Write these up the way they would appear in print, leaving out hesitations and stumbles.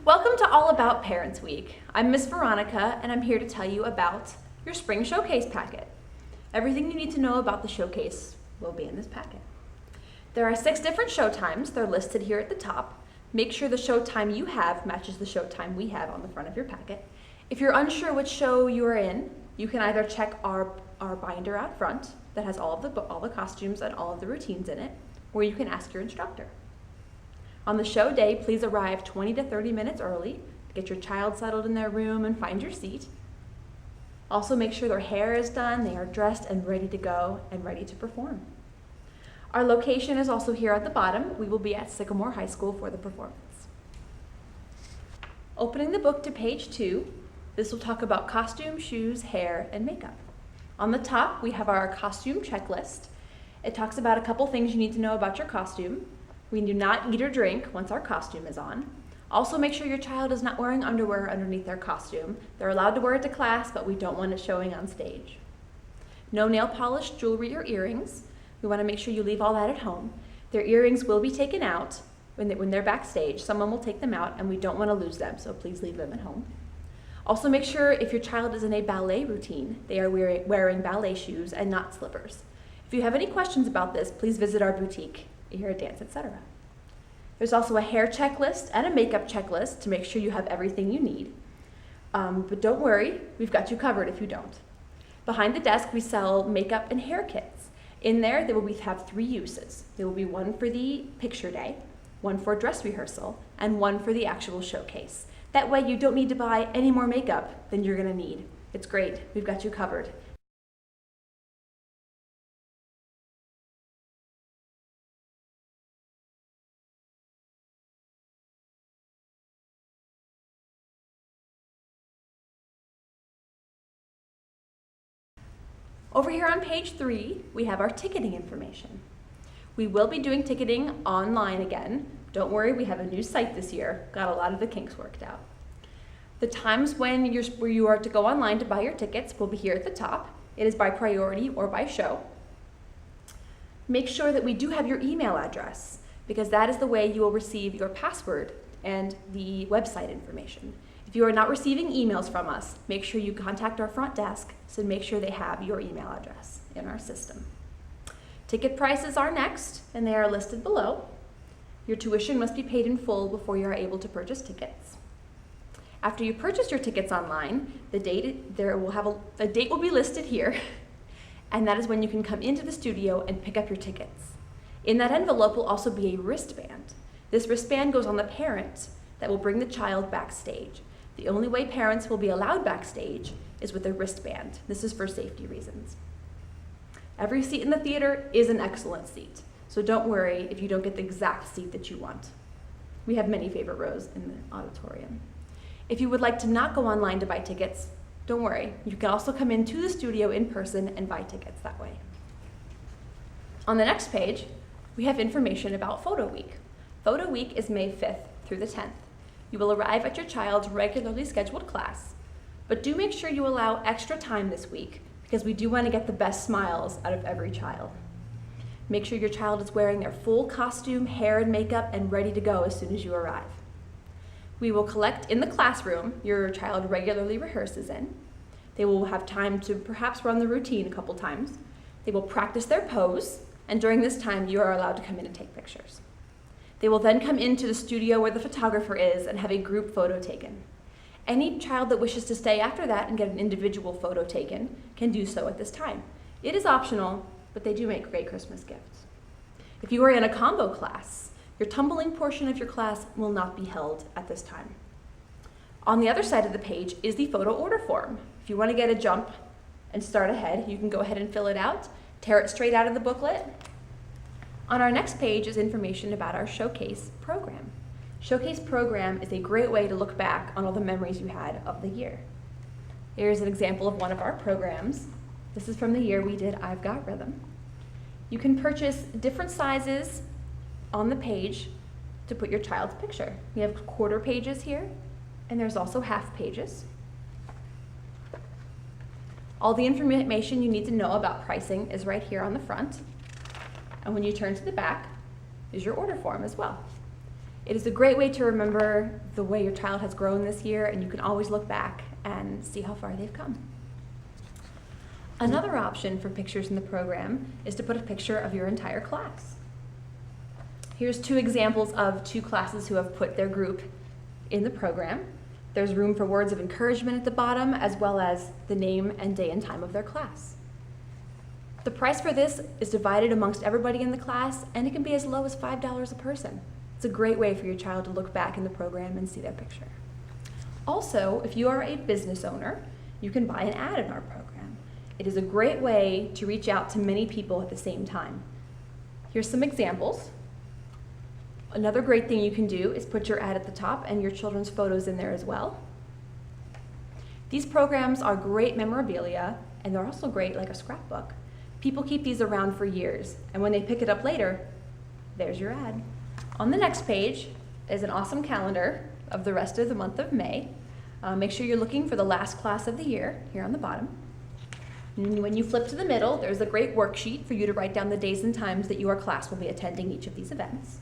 Welcome to All About Parents Week. I'm Miss Veronica, and I'm here to tell you about your spring showcase packet. Everything you need to know about the showcase will be in this packet. There are 6 different show times. They're listed here at the top. Make sure the show time you have matches the show time we have on the front of your packet. If you're unsure which show you are in, you can either check our binder out front that has all the costumes and all of the routines in it, or you can ask your instructor. On the show day, please arrive 20 to 30 minutes early to get your child settled in their room and find your seat. Also make sure their hair is done, they are dressed and ready to go and ready to perform. Our location is also here at the bottom. We will be at Sycamore High School for the performance. Opening the book to page 2, this will talk about costume, shoes, hair, and makeup. On the top, we have our costume checklist. It talks about a couple things you need to know about your costume. We do not eat or drink once our costume is on. Also make sure your child is not wearing underwear underneath their costume. They're allowed to wear it to class, but we don't want it showing on stage. No nail polish, jewelry, or earrings. We want to make sure you leave all that at home. Their earrings will be taken out when they're backstage. Someone will take them out, and we don't want to lose them, so please leave them at home. Also make sure if your child is in a ballet routine, they are wearing ballet shoes and not slippers. If you have any questions about this, please visit our boutique here at Dance, etc. There's also a hair checklist and a makeup checklist to make sure you have everything you need. But don't worry, we've got you covered if you don't. Behind the desk, we sell makeup and hair kits. In there, they will have 3 uses. There will be one for the picture day, one for dress rehearsal, and one for the actual showcase. That way you don't need to buy any more makeup than you're gonna need. It's great, we've got you covered. Over here on page 3, we have our ticketing information. We will be doing ticketing online again. Don't worry, we have a new site this year. Got a lot of the kinks worked out. The times where you are to go online to buy your tickets will be here at the top. It is by priority or by show. Make sure that we do have your email address, because that is the way you will receive your password and the website information. If you are not receiving emails from us, make sure you contact our front desk to make sure they have your email address in our system. Ticket prices are next, and they are listed below. Your tuition must be paid in full before you are able to purchase tickets. After you purchase your tickets online, a date will be listed here, and that is when you can come into the studio and pick up your tickets. In that envelope will also be a wristband. This wristband goes on the parent that will bring the child backstage. The only way parents will be allowed backstage is with a wristband. This is for safety reasons. Every seat in the theater is an excellent seat, so don't worry if you don't get the exact seat that you want. We have many favorite rows in the auditorium. If you would like to not go online to buy tickets, don't worry. You can also come into the studio in person and buy tickets that way. On the next page, we have information about Photo Week. Photo Week is May 5th through the 10th. You will arrive at your child's regularly scheduled class, but do make sure you allow extra time this week because we do want to get the best smiles out of every child. Make sure your child is wearing their full costume, hair, and makeup and ready to go as soon as you arrive. We will collect in the classroom your child regularly rehearses in. They will have time to perhaps run the routine a couple times. They will practice their pose, and during this time you are allowed to come in and take pictures. They will then come into the studio where the photographer is and have a group photo taken. Any child that wishes to stay after that and get an individual photo taken can do so at this time. It is optional, but they do make great Christmas gifts. If you are in a combo class, your tumbling portion of your class will not be held at this time. On the other side of the page is the photo order form. If you want to get a jump and start ahead, you can go ahead and fill it out, tear it straight out of the booklet. On our next page is information about our Showcase program. Showcase program is a great way to look back on all the memories you had of the year. Here's an example of one of our programs. This is from the year we did I've Got Rhythm. You can purchase different sizes on the page to put your child's picture. We have quarter pages here, and there's also half pages. All the information you need to know about pricing is right here on the front. And when you turn to the back is your order form as well. It is a great way to remember the way your child has grown this year, and you can always look back and see how far they've come. Another option for pictures in the program is to put a picture of your entire class. Here's two examples of two classes who have put their group in the program. There's room for words of encouragement at the bottom, as well as the name and day and time of their class. The price for this is divided amongst everybody in the class, and it can be as low as $5 a person. It's a great way for your child to look back in the program and see their picture. Also, if you are a business owner, you can buy an ad in our program. It is a great way to reach out to many people at the same time. Here's some examples. Another great thing you can do is put your ad at the top and your children's photos in there as well. These programs are great memorabilia, and they're also great like a scrapbook. People keep these around for years, and when they pick it up later, there's your ad. On the next page is an awesome calendar of the rest of the month of May. Make sure you're looking for the last class of the year here on the bottom. And when you flip to the middle, there's a great worksheet for you to write down the days and times that your class will be attending each of these events.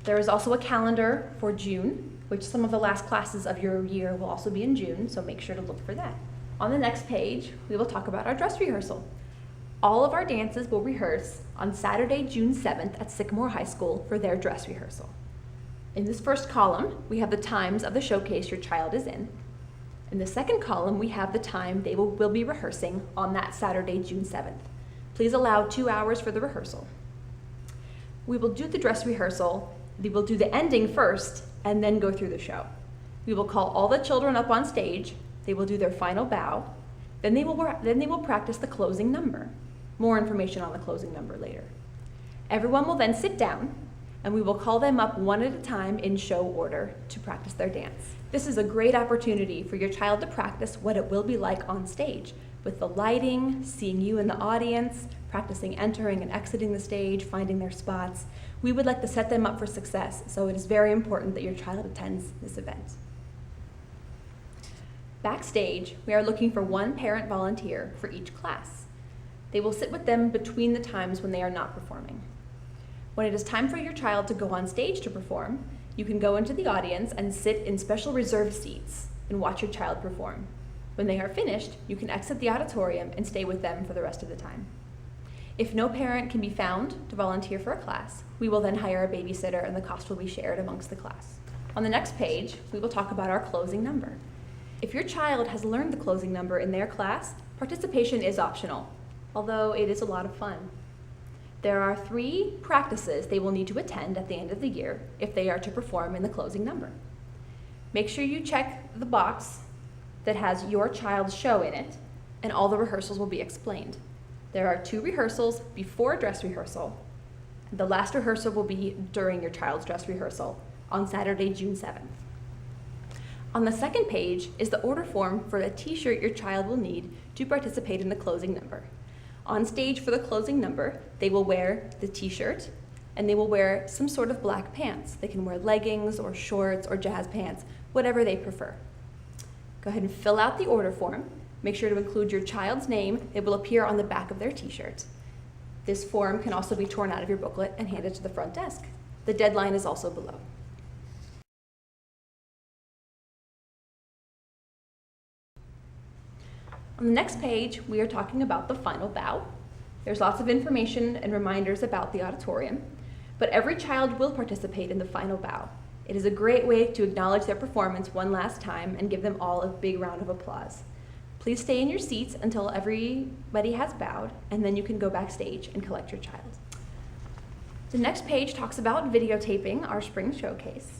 There is also a calendar for June, which some of the last classes of your year will also be in June, so make sure to look for that. On the next page, we will talk about our dress rehearsal. All of our dances will rehearse on Saturday, June 7th at Sycamore High School for their dress rehearsal. In this first column, we have the times of the showcase your child is in. In the second column, we have the time they will be rehearsing on that Saturday, June 7th. Please allow 2 hours for the rehearsal. We will do the dress rehearsal. We will do the ending first and then go through the show. We will call all the children up on stage. They will do their final bow. Then they will practice the closing number. More information on the closing number later. Everyone will then sit down, and we will call them up one at a time in show order to practice their dance. This is a great opportunity for your child to practice what it will be like on stage, with the lighting, seeing you in the audience, practicing entering and exiting the stage, finding their spots. We would like to set them up for success, so it is very important that your child attends this event. Backstage, we are looking for one parent volunteer for each class. They will sit with them between the times when they are not performing. When it is time for your child to go on stage to perform, you can go into the audience and sit in special reserved seats and watch your child perform. When they are finished, you can exit the auditorium and stay with them for the rest of the time. If no parent can be found to volunteer for a class, we will then hire a babysitter and the cost will be shared amongst the class. On the next page, we will talk about our closing number. If your child has learned the closing number in their class, participation is optional, although it is a lot of fun. There are 3 practices they will need to attend at the end of the year if they are to perform in the closing number. Make sure you check the box that has your child's show in it, and all the rehearsals will be explained. There are 2 rehearsals before dress rehearsal. The last rehearsal will be during your child's dress rehearsal on Saturday, June 7th. On the second page is the order form for the T-shirt your child will need to participate in the closing number. On stage for the closing number, they will wear the T-shirt and they will wear some sort of black pants. They can wear leggings or shorts or jazz pants, whatever they prefer. Go ahead and fill out the order form. Make sure to include your child's name. It will appear on the back of their T-shirt. This form can also be torn out of your booklet and handed to the front desk. The deadline is also below. On the next page, we are talking about the final bow. There's lots of information and reminders about the auditorium, but every child will participate in the final bow. It is a great way to acknowledge their performance one last time and give them all a big round of applause. Please stay in your seats until everybody has bowed, and then you can go backstage and collect your child. The next page talks about videotaping our spring showcase.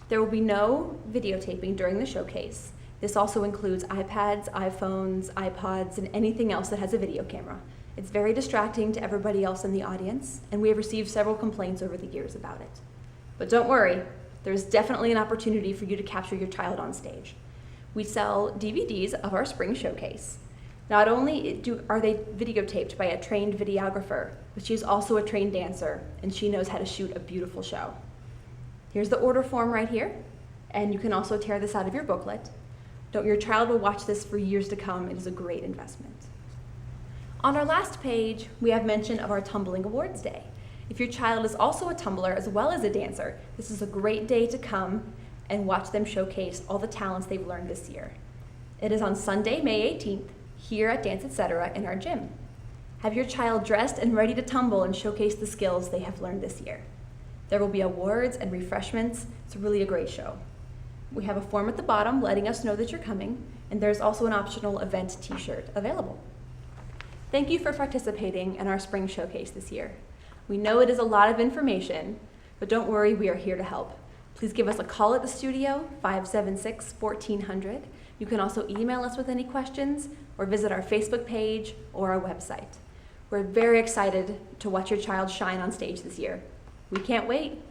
There will be no videotaping during the showcase. This also includes iPads, iPhones, iPods, and anything else that has a video camera. It's very distracting to everybody else in the audience, and we have received several complaints over the years about it. But don't worry, there's definitely an opportunity for you to capture your child on stage. We sell DVDs of our spring showcase. Not only are they videotaped by a trained videographer, but she's also a trained dancer, and she knows how to shoot a beautiful show. Here's the order form right here, and you can also tear this out of your booklet. Your child will watch this for years to come. It is a great investment. On our last page, we have mention of our Tumble Awards Day. If your child is also a tumbler as well as a dancer, this is a great day to come and watch them showcase all the talents they've learned this year. It is on Sunday, May 18th, here at Dance Etc. in our gym. Have your child dressed and ready to tumble and showcase the skills they have learned this year. There will be awards and refreshments. It's really a great show. We have a form at the bottom letting us know that you're coming, and there's also an optional event t-shirt available. Thank you for participating in our spring showcase this year. We know it is a lot of information, but don't worry, we are here to help. Please give us a call at the studio, 576-1400. You can also email us with any questions or visit our Facebook page or our website. We're very excited to watch your child shine on stage this year. We can't wait.